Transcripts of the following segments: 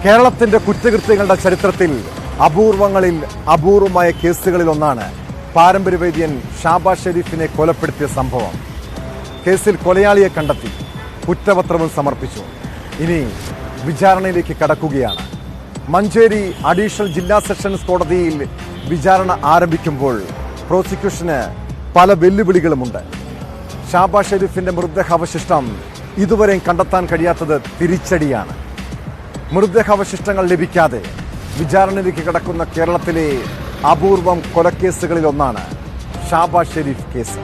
കേരളത്തിന്റെ കുറ്റകൃത്യങ്ങളുടെ ചരിത്രത്തിൽ അപൂർവങ്ങളിൽ അപൂർവമായ കേസുകളിൽ ഒന്നാണ് പാരമ്പര്യവൈദ്യൻ ഷാബാസ് ഷെരീഫിനെ കൊലപ്പെടുത്തിയ സംഭവം. കേസിൽ കൊലയാളിയെ കണ്ടെത്തി, കുറ്റപത്രവും സമർപ്പിച്ചു. ഇനി വിചാരണയിലേക്ക് കടക്കുകയാണ്. മഞ്ചേരി അഡീഷണൽ ജില്ലാ സെഷൻസ് കോടതിയിൽ വിചാരണ ആരംഭിക്കുമ്പോൾ പ്രോസിക്യൂഷന് പല വെല്ലുവിളികളുമുണ്ട്. ഷാബാസ് ഷെരീഫിന്റെ മൃതദേഹാവശിഷ്ടം ഇതുവരെയും കണ്ടെത്താൻ കഴിയാത്തത് തിരിച്ചടിയാണ്. മൃതദേഹാവശിഷ്ടങ്ങൾ ലഭിക്കാതെ വിചാരണയിലേക്ക് കടക്കുന്ന കേരളത്തിലെ അപൂർവം കൊലക്കേസുകളിൽ ഒന്നാണ് ഷാബാസ് ഷെരീഫ് കേസ്.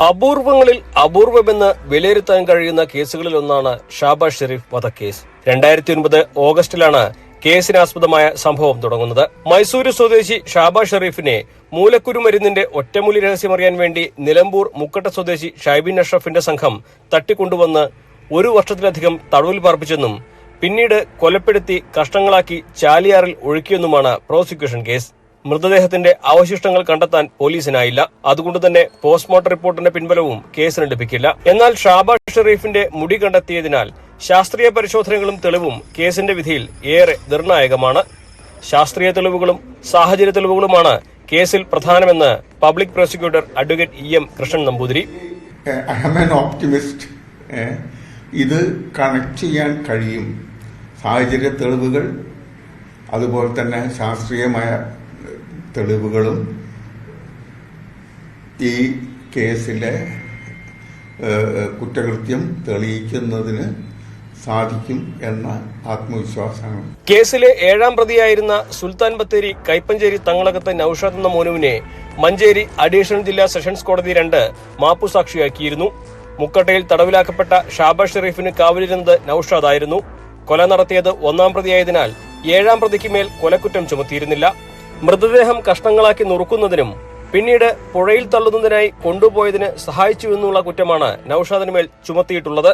അപൂർവങ്ങളിൽ അപൂർവമെന്ന് വിലയിരുത്താൻ കഴിയുന്ന കേസുകളിൽ ഒന്നാണ് ഷാബാസ് ഷെരീഫ് വധക്കേസ്. 2009 ഓഗസ്റ്റിലാണ് കേസിനാസ്പദമായ സംഭവം തുടങ്ങുന്നത്. മൈസൂരു സ്വദേശി ഷാബാസ് ഷെരീഫിനെ മൂലക്കുരു മരുന്നിന്റെ ഒറ്റമൂലി രഹസ്യമറിയാൻ വേണ്ടി നിലമ്പൂർ മുക്കട്ട സ്വദേശി ഷൈബിൻ അഷ്റഫിന്റെ സംഘം തട്ടിക്കൊണ്ടുവന്ന് 1 വർഷത്തിലധികം തടവിൽ പാർപ്പിച്ചെന്നും പിന്നീട് കൊലപ്പെടുത്തി കഷ്ണങ്ങളാക്കി ചാലിയാറിൽ ഒഴുക്കിയെന്നുമാണ് പ്രോസിക്യൂഷൻ കേസ്. മൃതദേഹത്തിന്റെ അവശിഷ്ടങ്ങൾ കണ്ടെത്താൻ പോലീസിനായില്ല. അതുകൊണ്ട് തന്നെ പോസ്റ്റ്മോർട്ടം റിപ്പോർട്ടിന്റെ പിൻബലവും കേസിന് ലഭിക്കില്ല. എന്നാൽ ഷാബാസ് ഷെരീഫിന്റെ മുടി കണ്ടെത്തിയതിനാൽ ശാസ്ത്രീയ പരിശോധനകളും തെളിവും കേസിന്റെ വിധിയിൽ ഏറെ നിർണായകമാണ്. ശാസ്ത്രീയ തെളിവുകളും സാഹചര്യ തെളിവുകളുമാണ് കേസിൽ പ്രധാനമെന്ന് public prosecutor advocate EM Krishnan Namboothiri. ഇത് കണക്ട് ചെയ്യാൻ കഴിയും. സാഹചര്യ തെളിവുകൾ അതുപോലെ തന്നെ ശാസ്ത്രീയമായ തെളിവുകളും ഈ കേസിലെ കുറ്റകൃത്യം തെളിയിക്കുന്നതിന് സാധിക്കും എന്ന ആത്മവിശ്വാസമാണ്. കേസിലെ 7ാം പ്രതിയായിരുന്ന സുൽത്താൻ ബത്തേരി കൈപ്പഞ്ചേരി തങ്ങളകത്തെ നൌഷാദ് എന്ന മോനുവിനെ മഞ്ചേരി അഡീഷണൽ ജില്ലാ സെഷൻസ് കോടതി 2 മാപ്പുസാക്ഷിയാക്കിയിരുന്നു. മുക്കട്ടയിൽ തടവിലാക്കപ്പെട്ട ഷാബാസ് ഷെരീഫിന് കാവലിരുന്നത് നൌഷാദ് ആയിരുന്നു. കൊല നടത്തിയത് 1ാം പ്രതിയായതിനാൽ 7ാം പ്രതിക്ക് മേൽ കൊലക്കുറ്റം ചുമത്തിയിരുന്നില്ല. മൃതദേഹം കഷ്ണങ്ങളാക്കി നുറുക്കുന്നതിനും പിന്നീട് പുഴയിൽ തള്ളുന്നതിനായി കൊണ്ടുപോയതിന് സഹായിച്ചുവെന്നുള്ള കുറ്റമാണ് നൌഷാദിന് മേൽ ചുമത്തിയിട്ടുള്ളത്.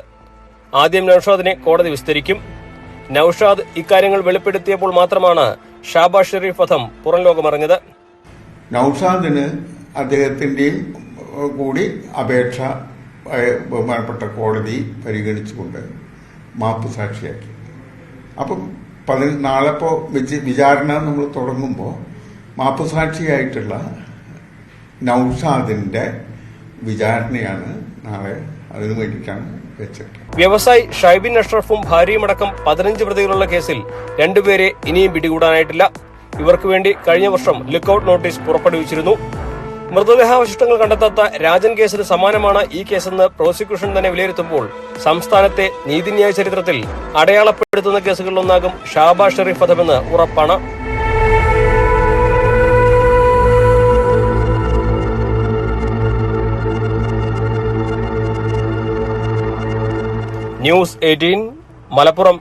ആദ്യം നൌഷാദിനെ കോടതി വിസ്തരിക്കും. നൌഷാദ് ഇക്കാര്യങ്ങൾ വെളിപ്പെടുത്തിയപ്പോൾ മാത്രമാണ് ഷാബാസ് ഷെരീഫ് വധം പുറം ലോകമറിഞ്ഞത്. നൌഷാദിന് അദ്ദേഹത്തിന്റെയും കൂടി അപേക്ഷ ബഹുമാനപ്പെട്ട കോടതി പരിഗണിച്ചുകൊണ്ട് മാപ്പുസാക്ഷിയാക്കി. അപ്പം നാളെ വിചാരണ നമ്മൾ തുടങ്ങുമ്പോൾ മാപ്പുസാക്ഷിയായിട്ടുള്ള നൌഷാദിന്റെ വിചാരണയാണ് നാളെ. അതിനു വേണ്ടിയിട്ടാണ് വെച്ചിട്ട്. വ്യവസായി ഷൈബിൻ അഷ്റഫും ഭാര്യയുമടക്കം 15 പ്രതികളുള്ള കേസിൽ 2 പേരെ ഇനിയും പിടികൂടാനായിട്ടില്ല. ഇവർക്ക് വേണ്ടി കഴിഞ്ഞ വർഷം ലുക്കൌട്ട് നോട്ടീസ് പുറപ്പെടുവിച്ചിരുന്നു. മൃതദേഹാവശിഷ്ടങ്ങൾ കണ്ടെത്താത്ത രാജൻ കേസിന് സമാനമാണ് ഈ കേസെന്ന് പ്രോസിക്യൂഷൻ തന്നെ വിലയിരുത്തുമ്പോൾ സംസ്ഥാനത്തെ നീതിന്യായ ചരിത്രത്തിൽ അടയാളപ്പെടുത്തുന്ന കേസുകളിലൊന്നാകും ഷാബാസ് ഷെരീഫ് വധമെന്ന് ഉറപ്പാണ്. ന്യൂസ് 18 മലപ്പുറം.